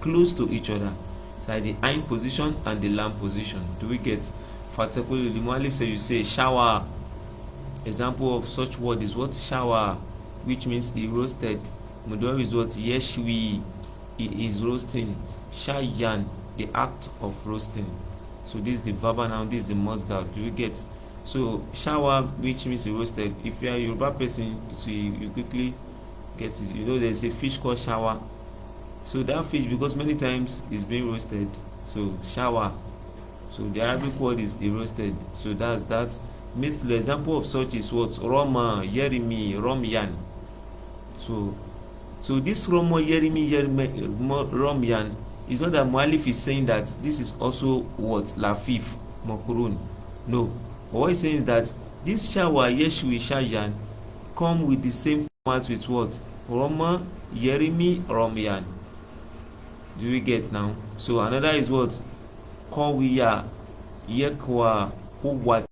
close to each other. It's like the hind position and the lamb position. Do we get? Particularly, the Mu'allif say you say shower. Example of such word is what? Shower, which means he roasted. Mudawari is what? Yeshwi, he is roasting. Shayan, the act of roasting. So this is the verbal noun, this is the masdar. Do you get? So shower, which means he roasted. If you are a Yoruba person, so you quickly get it. You know there's a fish called shower. So that fish, because many times is being roasted, so shower. So the Arabic word is roasted. So that's the example of such is what? Roma, Yerimi, Romyan. So this Roma, Yerimi, Romyan is not that Mu'allif is saying that this is also what? Lafif, Makurun. No. What he's saying is that this shower, Yeshui, Shayan, come with the same format with what? Roma, Yerimi, Romyan. Do we get now? So another is what? Kawiya, Yekwa, Uwat.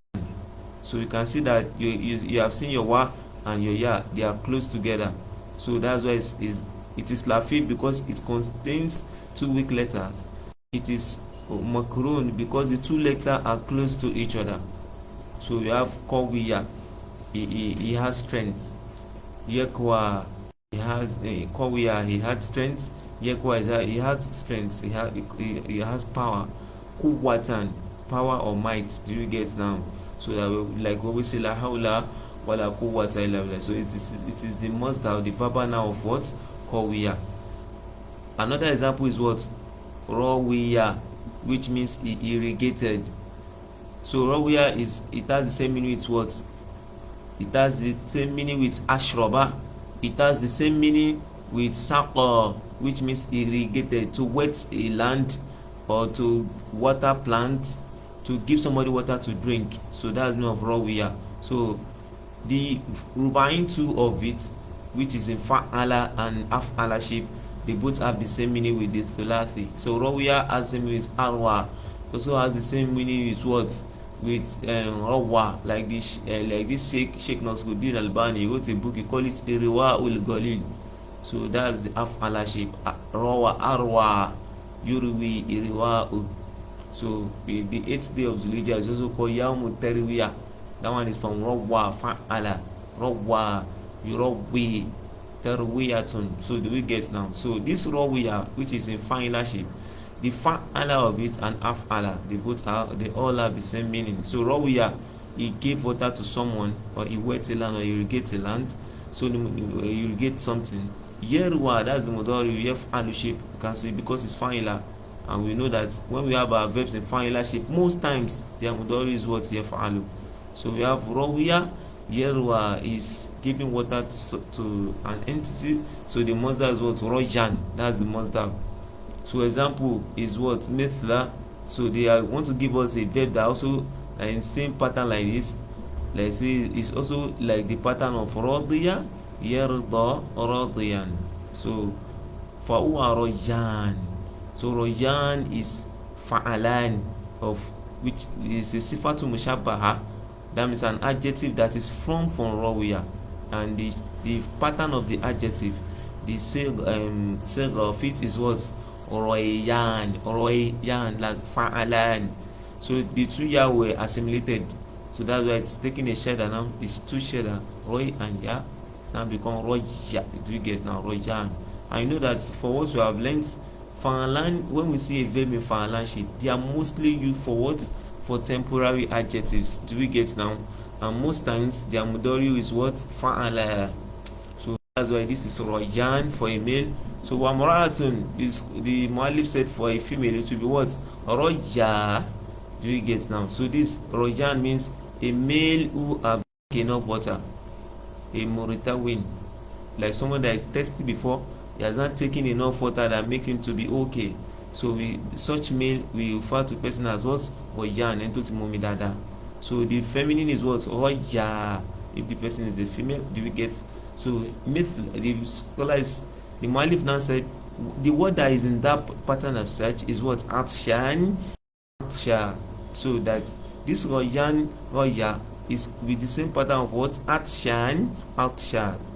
So you can see that you have seen your wa and your ya, they are close together. So that's why it is lafif because it contains two weak letters. It is makrun because the two letters are close to each other. So you have kawiya, he has strength. Yekwa, he has kawiya, he had strength. Yekwa, he has strength. He has power. Kuwatan, power or might. Do you get now? So that like what we say, la hawla wala quwwata illa billah. So it is the masdar, the verbal noun of what? Qawiya. Another example is what? Rawiya, which means irrigated. So rawiya it has the same meaning with what? It has the same meaning with ashraba. It has the same meaning with saqa, which means irrigated, to wet a land or to water plants, to give somebody water to drink. So that's the meaning of rawiya. So the rubain two of it, which is in fa'ala and af'ala shape, they both have the same meaning with the thulathi. So rawiya has the same meaning with arwa, also has the same meaning with what? With rawa, like this Sheikh Nasruddin Albani, he wrote a book, he called it Iriwa ul Galil. So that's the af'ala shape. Rawa, arwa, yurwi, iriwa. So the 8th day of Zulhijjah is also called Yawmut Tarwiyah. That one is from Rawa, Fa'ala, Rawa, Yurawi, Tarwiyatun. So do we get now? So this Rawiya, which is in fa'ila shape, the fa'ala of it and af'ala, they all have the same meaning. So Rawiya, he gave water to someone, or he wet a land, or irrigate a land. So you irrigate something. Yerwa, that's the mudari yaf'alu shape. You can see because it's fa'ila. And we know that when we have our verbs in fa'ila shape, most times their mudari is what? Yaf'alu. So we have rawiya, yerwa is giving water to an entity. So the masdar is what? Rojan, that's the masdar. So example is what? Mithla. So they want to give us a verb that also in same pattern like this. Let's say it's also like the pattern of radiya, yerda, radiyan. So fa'uwa rojan. So rojan is fa'alan, of which is a sifatu mushabbaha. That means an adjective that is from rawiya, and the pattern of the adjective, the seg of it is what? Royan, like fa'alan. So the two ya were assimilated. So that's why it's taking a shadda now. It's two shadda, roy and ya, now become roya. Do you get now? Royan. I know that for what we have learned, fa'alan, when we see a verb in fa'alan shape, they are mostly used for what? For temporary adjectives. Do we get now? And most times their mudari is what? Fa'ala. So that's why this is royan for a male. So wamra'atun, the mu'allif said for a female it will be what? Roja. Do you get now? So this rojan means a male who have enough water, a muritawin, like someone that is thirsty before, he has not taken enough water that makes him to be okay. So such male we refer to person as what? Rojan, and to momi dada. So the feminine is what? Roja. If the person is a female, do we get? So the scholars, the mu'allif now said the word that is in that pattern of search is what? Atshan. So that this royan, roya is with the same pattern of what? Atshan.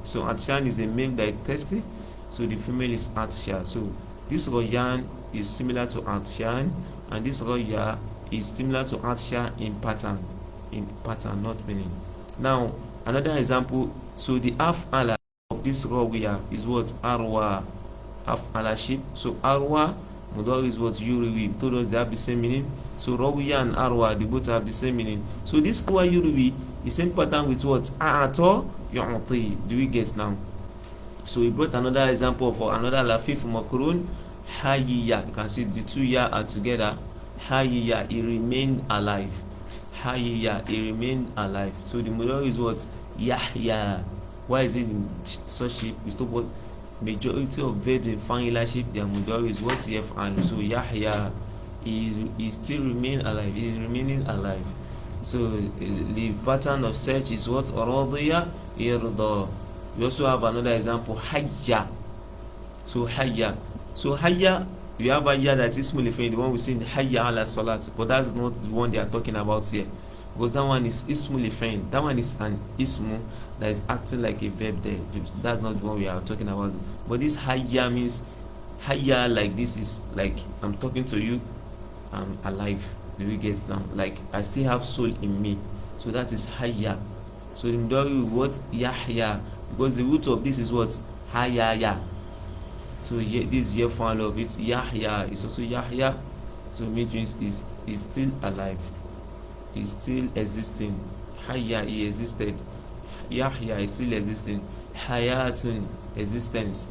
So Atshan is a male that is thirsty. So the female is atsha. So This Royan is similar to Atshan, and this Roya is similar to Atsha in pattern, not meaning. Now, another example. So the af'ala of this Roya is what? Arwa, af'ala shape. So Arwa Mudar is what? Yuriwi. Told us they have the same meaning. So Rawiya and Arwa, they both have the same meaning. So this Arwa Yuriwi is same pattern with what? A'ato yu'ti. Do we get now? So we brought another example for another Lafif Makrun. Hayya. You can see the two ya are together. Hayya, he remained alive. Hayya, he remained alive. So the Mudar is what? Yahya. Why is it in such shape? We talk about majority of verbs in final shape, their mudari is what? Yaf'al. So Yahya is still remain alive. He is remaining alive. So the pattern of search is what? Radiya irda. We also have another example, Hayya. So Hayya. So Hayya, we have Hayya that is ismul fi'l, the one we see in Hayya ala salat, but that's not the one they are talking about here. Because that one is ismul fi'l. That one is an ismu that is acting like a verb there. That's not the one we are talking about. But this hayya means hayya, like this is like I'm talking to you, I'm alive. Do you get now? Like I still have soul in me. So that is hayya. So the mudari what? Yahya. Because the root of this is what? Hayya. So this year final of it, Yahya is also Yahya. So it means is still alive. Is still existing. Hayya, he existed. Yahya is still existing. Hayatun, existence.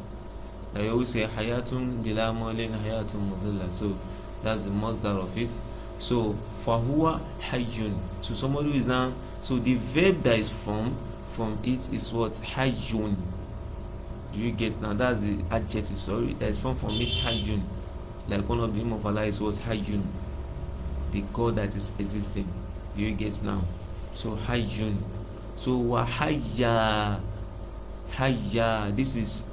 I always say Hayatun bila malin Hayatun muzilla. So that's the masdar of it. So fahuwa hayyun. So somebody who is now, so the verb that is from it is what? Hayyun. Do you get now? That's the adjective, sorry, that is from it, hayyun. Like one of the name of Allah is what? Hayyun, the God that is existing. Do you get now? So hayyun. So wahayya, hayya, this is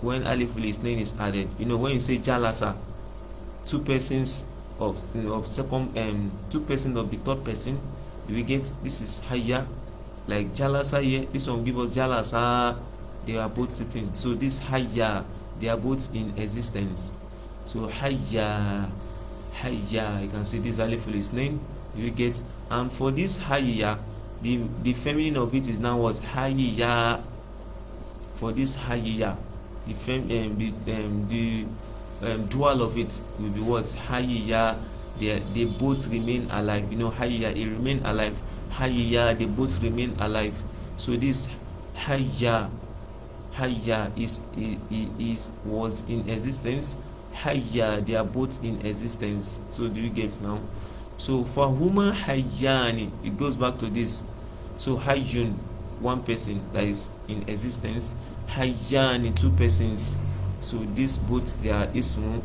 when alif lisnain is added. You know, when you say jalasa, two persons of second two persons of the third person, do we get? This is hayya. Like jalasa here, this one give us jalasa, they are both sitting. So this hayya, they are both in existence. So hayya, hayya, you can see this alif lisnain. Do you get? And for this hayya, the feminine of it is now what? Hayya. For this hayya, the dual of it will be what? Hayya. They both remain alive. You know, hayya, it remain alive. Hayya, they both remain alive. So this hayya was in existence. Hayya, they are both in existence. So do you get now? So for huma hayyani, it goes back to this. So hayyun, one person that is in existence. Hayyani, two persons. So this both, they are ismu.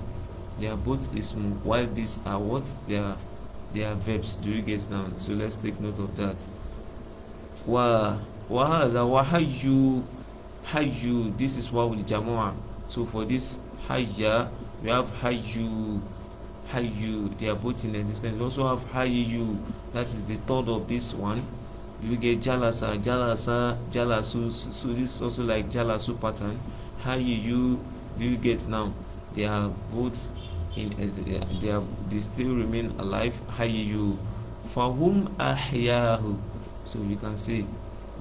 They are both ismu. While these are what? They are verbs. Do you get now? So let's take note of that. Hayyu. This is what with jamua. So for this hayya, we have hayyu. They are both in existence. We also have hayyu, that is the third of this one. You get jalasa, jalasu. So this is also like jalasu pattern. Hayyu, you get now. They are both in. They still remain alive. Hayyu, fahum ahyahu. So you can say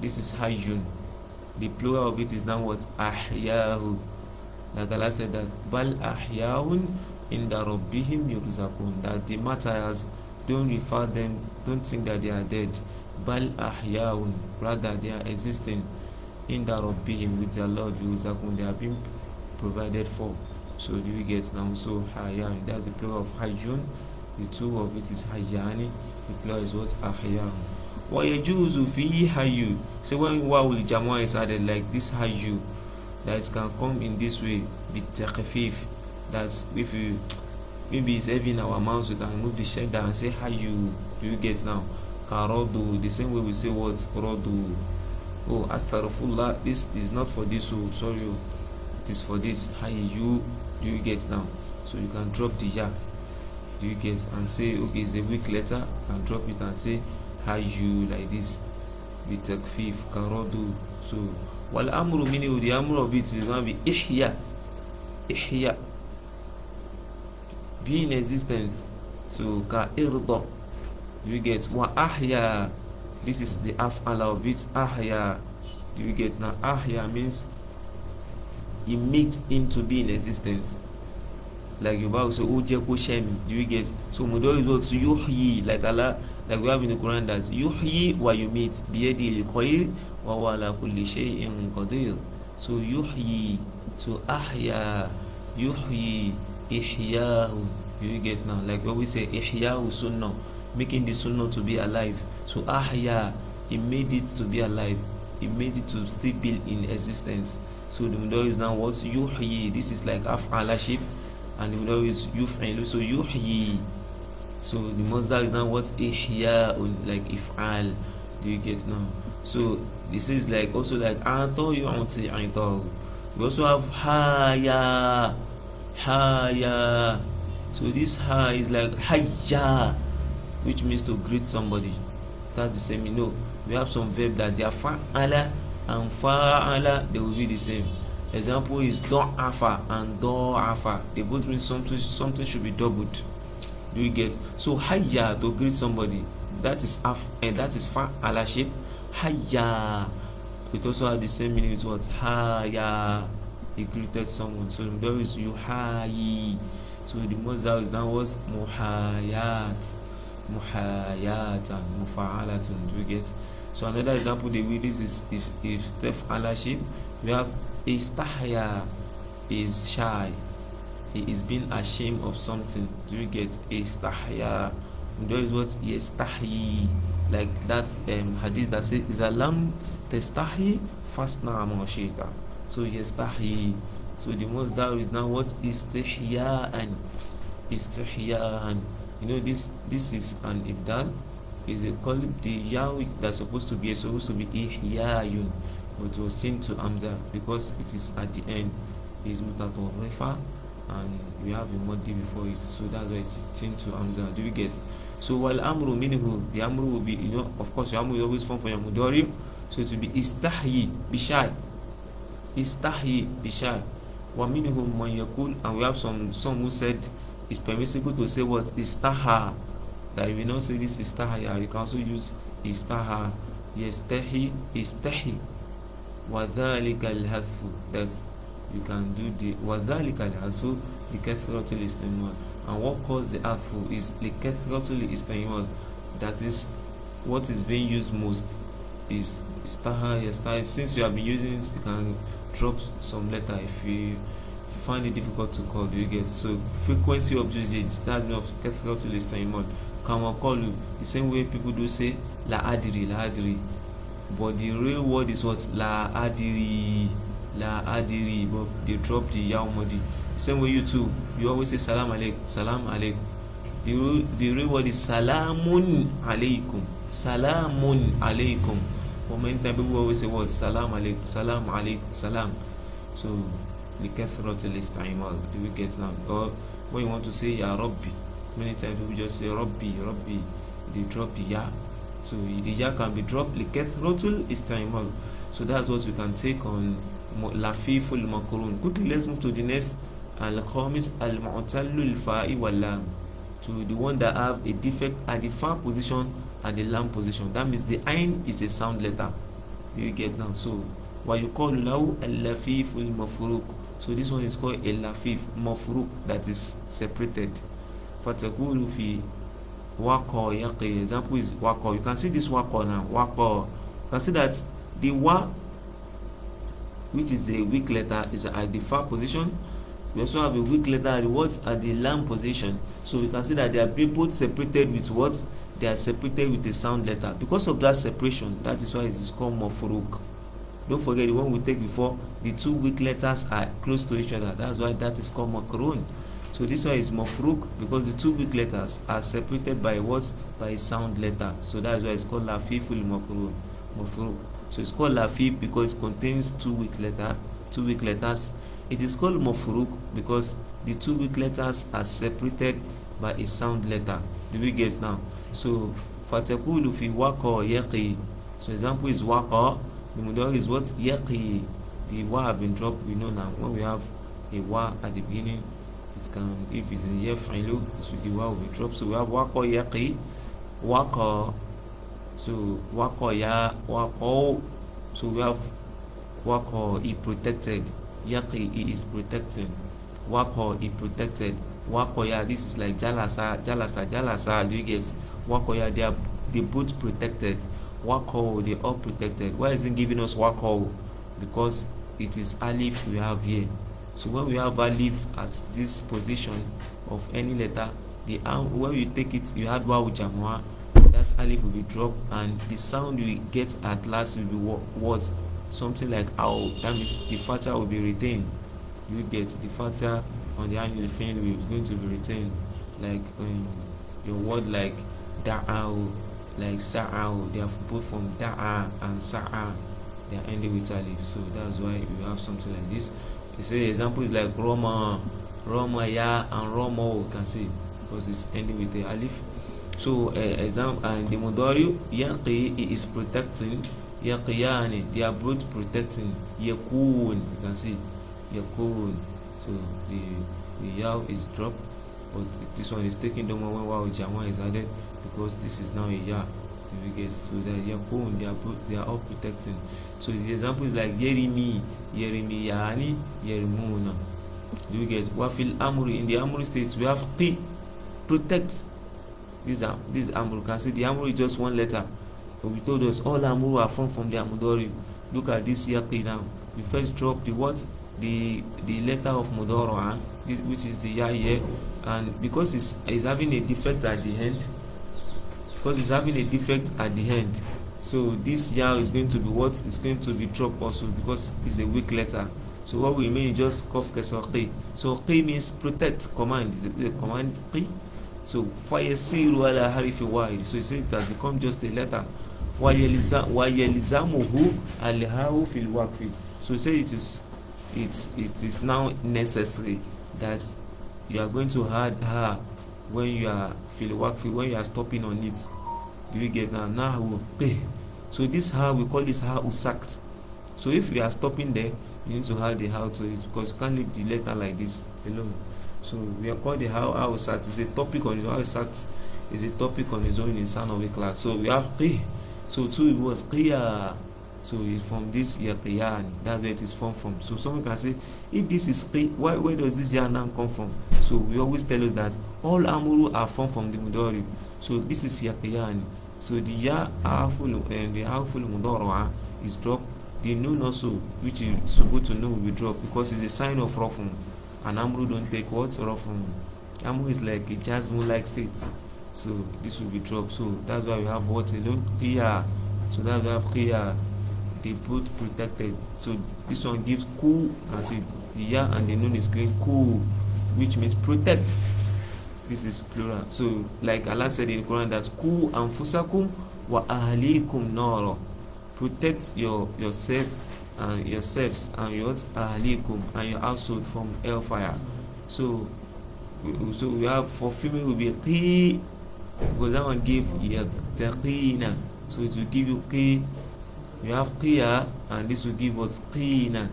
this is hayyun. The plural of it is now what? Ahyahu. Like Allah said that bal ahyahun inda rabbihim yurzaqun, that the martyrs, don't refer them, don't think that they are dead. Bal ahyahun, rather they are existing. Inda rabbihim, with their Lord yurzaqun, they are being provided for. So do you get now? So hayyan, that's the plural of hayyun. The two of it is hayyani. The plural is what? Ahyahun. Wa yajuzu fi hayyu. So when wawul jamua is added, like this hayyu, that it can come in this way, be takhfif. That's if you maybe it's heavy in our mouths, we can remove the shadda and say hayyu. Do you get now? Karodu, the same way we say what? Rodu. Oh, astaghfirullah, this is not for this, oh sorry, it is for this. Hayyu. Do you get now? So you can drop the ya. Do you get? And say okay, it's a weak letter, you can drop it and say hayyu like this. Be takfif, karodu. So wal amru, meaning the amru of it is going to be ihya. be in existence. So ka irda, do you get? Wa ahya, this is the af'ala of it. Ahya, do you get? Now ahya means he made him to be in existence. Like Yoruba will say, Oje ko shemi, do you get? So Mudori is what yuhyi, like Allah, like we have in the Quran that yuhyi wa yumit biyadi al-khair wa huwa ala kulli shay'in qadir. So yuhyi, so ahya, yuhyi, ihyahu, do you get now? Like when we say ihyahu sunnah, making the sunnah to be alive. So ahya, he made it to be alive, he made it to still be in existence. So the Mudori is now what yuhyi, this is like af'ala shape, and the Mudori is yuf'ilu, so yuhyi. So the Masdar is now what ihya, like if'al, do you get now? So this is like also like ato yu'ti ato. We also have haya, haya. So this ha is like hayya, which means to greet somebody. That's the same, you know. We have some verb that they are fa'ala and fa'ala, they will be the same. Example is do'afa and do'afa. They both mean something should be doubled. Do you get? So hayya, to greet somebody, that is fa'ala shape. Hayya, it also has the same meaning with what? Haya, he greeted someone. So there is yuhayi. So the Masdar is now was muhayat, muhayat and mufa'alatun. Do you get? So another example they will, this is if fa'ala shape, we have istahya, is shy, he is being ashamed of something. Do you get? Istahya, there is what yastahyi, like that's hadith that says is alam testahi fasna ma shita. So yastahyi, so the Masdar is now what? Istihya'an, istihya'an. You know this is an ibdal, is a call the ya that's supposed to be ihya'yun, but it was changed to amza because it is at the end, is mutatarrifa, and we have a muddi before it, so that's why it's changed to amza. Do you guess? So wal amru minhu, the amru will be, you know, of course your amru will always form for your mudari, so it will be istahyi, be shy, istahyi, be shy. Wa minhum man yaqul, and we have some who said it's permissible to say what? Istaha, that you will not say this istahya, you can also use istaha, yastahi, istahi. Wa dhalika al-hadfu, that's you can do the wadhalika al-hadfu likathrati al-istimal, and what caused the hadfu is likathrati al-istimal, that is what is being used most is istaha, yastahi. Since you have been using this, you can drop some letter if you find it difficult to call. Do you get? So frequency of usage, that means of kathrati al-istimal, can call you the same way people do say la adiri, la adiri, but the real word is what? La adiri, la adiri, but they drop the yaumadi. Same way you too, you always say salam alaikum, salam alaikum. The real word is salamun alaikum, salamun alaikum. For many times people always say what? Salam alaikum, salam alaikum, salam. So likathrati al-istimal, do we get now? Or when you want to say ya rabbi, many times people just say rabbi, rabbi, they drop the ya. So the ya can be dropped likathrati al-istimal. So that's what we can take on اللفيف والمقرون. Quickly, let's move to the next. Al-khamis al-mu'tallu al-fa'i wal-lam, to the one that have a defect at the fa position and the lam position. That means the ain is a sound letter. You get now. So what you call lahu al-lafif al-mafruq. So this one is called a lafif mafruq, that is separated. Fatakulu fi waqa yaqi. Example is waqa. You can see this waqa now. Waqa. You can see that the wa, which is the weak letter, is at the fa position. We also have a weak letter at the words at the lam position. So we can see that they are both separated with words. They are separated with a sound letter. Because of that separation, that is why it is called mafruq. Don't forget the one we take before, the two weak letters are close to each other. That's why that is called makrun. So this one is mafruq because the two weak letters are separated by words by a sound letter. So that is why it's called lafiful makrun, mafruq. So it's called lafif because it contains two weak letters. It is called mafruq because the two weak letters are separated by a sound letter. Do we get now? So fatakulu fi waqa yaqi. So example is waqa. The mudari is what? Yaqi. The wa have been dropped. We know now when we have a wa at the beginning, It can, if it's in yaf'ilu, so the waw will be dropped. So we have waqa yaqi, waqa. So waqa ya, waqa. So we have waqa, he protected. Yaqi, he is protecting. Waqa, he protected. Waqa ya, this is like jalasa, jalasa, jalasa. Do you get? Waqa ya, they both protected. Waqa, they all protected. Why isn't giving us waqa? Because it is alif we have here. So when we have alif at this position of any letter, when you take it, you had waw jamwa, that alif will be dropped, and the sound you get at last will be what? Something like ow. That means the fatha will be retained. You get the fatha on the annual fin is going to be retained, like your word like da'aw, like sa'aw. They are both from da'a and sa'a. They are ending with alif. So that's why you have something like this. You say example is like Roma, Roma ya and Romo, you can see, because it's ending with the alif. So example, and the mudari yaqi, is protecting. Yaqiyani, they are both protecting. Yakun, you can see yakun. So the yaw is dropped, but this one is taking the moment while jama is added, because this is now a ya. You get, so that yakun, they are all protecting. So the example is like Yerimi, Yerimiyani, Yerimuna. You get wafil amri. In the amri states we have qi, protect. This amru, can see the amru is just one letter, but we told us all amru are formed from the amudori. Look at this yaqi now. We first drop the what? The letter of mudara, which is the ya here, and because it's having a defect at the end, so this ya is going to be what? Is going to be dropped also, because it's a weak letter. So what we mean is just kaf kasra qi. So qi means protect, command. The command qi. So fayasiru ala harifi wahid. So it says that become just a letter. Wa yalizamuhu alhahu fil waqfi. So say it is now necessary that you are going to add ha when you are fil waqfi, when you are stopping on it. Do you get now? So this ha, we call this ha usakt. So if you are stopping there, you need to add the ha to it, because you can't leave the letter like this alone. So we are called the ha usakt. It's a topic on its own. Usakt is a topic on its own in SARF class. So we have qi. So two was qiyah. So it's from this yaqiyan. That's where it is formed from. So someone can say, if this is qi, where does this ya now come from? So we always tell us that all amuru are formed from the mudari. So this is yaqiyan. So the ya harful and the harful mudara is dropped. The nun also, which is supposed to know, will be dropped, because it's a sign of rafun. And amru don't take what? Rafun. Amru is like a jasmine like state. So this will be dropped. So that's why we have what alone? Qiyah. So that's why we have qiyah. They both protected. So this one gives ku. Can see the ya and the nun is green ku, which means protect. This is plural. So like Allah said in the Quran, that ku anfusakum wa ahlikum nara. Protect yourself and yourselves and your ahlikum and your household from hellfire. So we have, for female will be qi, because that one give yaqina. So it will give you qi. You have qiyah, and this will give us qina.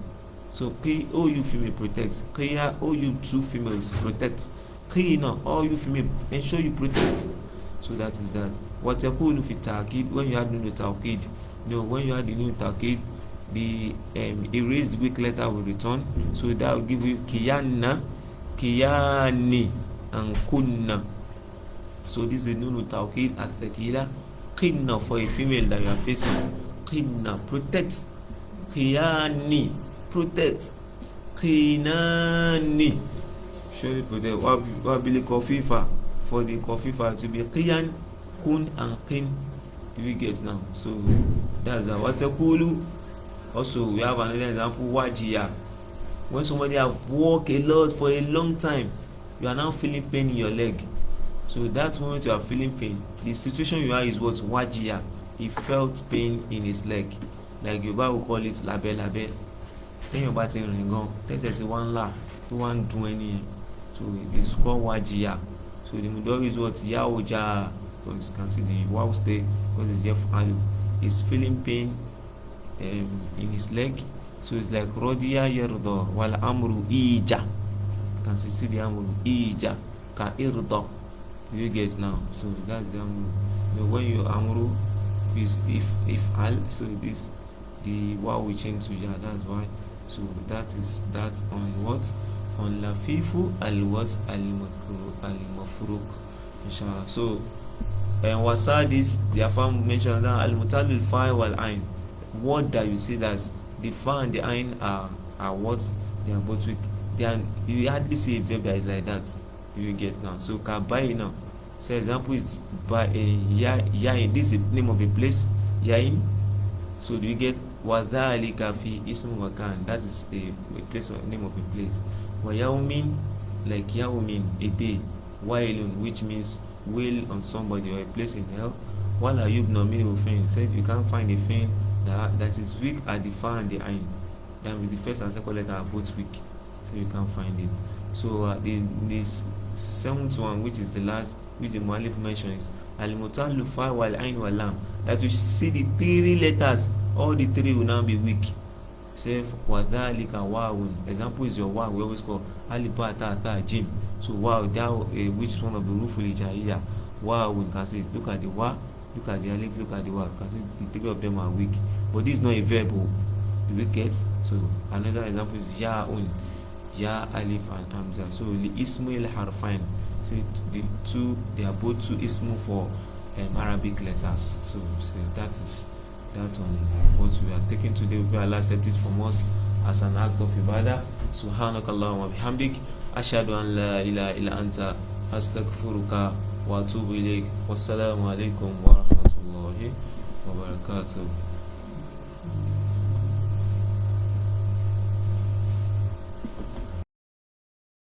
So qi, all you female protect. Qiyah, all you two females protect. Qina, all you female ensure you protect. So that is that. What yaqulu fi ta'kid, when you add nun ta'kid. When you add the nun ta'kid, the erased weak letter will return. So that will give you kiyanna, kiyani, and kunna. So this is nun ta'kid at thaqila. Qinna, for a female that you are facing. Qinna, protect. Qiyani, protect. Qinani, surely protect. Wabili kofifa, for the kofifa to be qiyan, kun, and qin. Do we get now? So that's the watakulu. Also we have another example, wajiya. When somebody have walked a lot for a long time, you are now feeling pain in your leg. So that moment you are feeling pain, the situation you are is what? Wajiya. He felt pain in his leg. Like Yoruba will call it labe. Then your body ring on. There's one la, one do any. So it's called wajiya. So the mudori is what? Yaoja. Because you can see the wow stay, because it's yef alu. He's feeling pain in his leg. So it's like rodiya yerdo wal amru ija. can see the amru ija ka irda. You get now? So that's the amru. When you amru is if al, so this the wow will change to ya. That's why. So that is that on what? On lafifu al-was al-mafruq, inshallah. So and wasadis, the afam mentioned that al-mutalil fa wal ain, what that you see that the fa and the ain are what? They are both weak. Then you hardly see a verb that is like that. You get now. So kabai now. So example is by yain. This is the name of a place, yain. So do you get wadhalika fi ismu makan? That is a place, name of a place. Wa yaumin, like yaumin, a day. Wailun, which means wail on somebody or a place in hell. Wala yubna min ufin. Said you can't find a thing that is weak at the fa and the ain. Then with the first and second letter are both weak, so you can't find it. So this seventh one, which is the last, which the muallif mentions, al-mutallu fa wal ain wal lam, that you see the three letters, all the three will now be weak. Say wadhalika wawun. Example is your wow. We always call aliba ta ta jim. So wow, that which one of the ruful jahiliya. Wow, we can say look at the wa, look at the alif, look at the wa. You can see the three of them are weak. But this is not a verb. You will get. So another example is ya'un, ya alif and hamza. So the ismail harfain. So the two, they are both two ismu for Arabic letters. So that is that on what we are taking today. We Allah accept this from us as an act of ibadah. Subhanakallahumma bihamdik, ashhadu an la ilaha illa anta, astaghfiruka wa atubu ilayk. Wassalamu alaikum wa rahmatullahi wa barakatuh.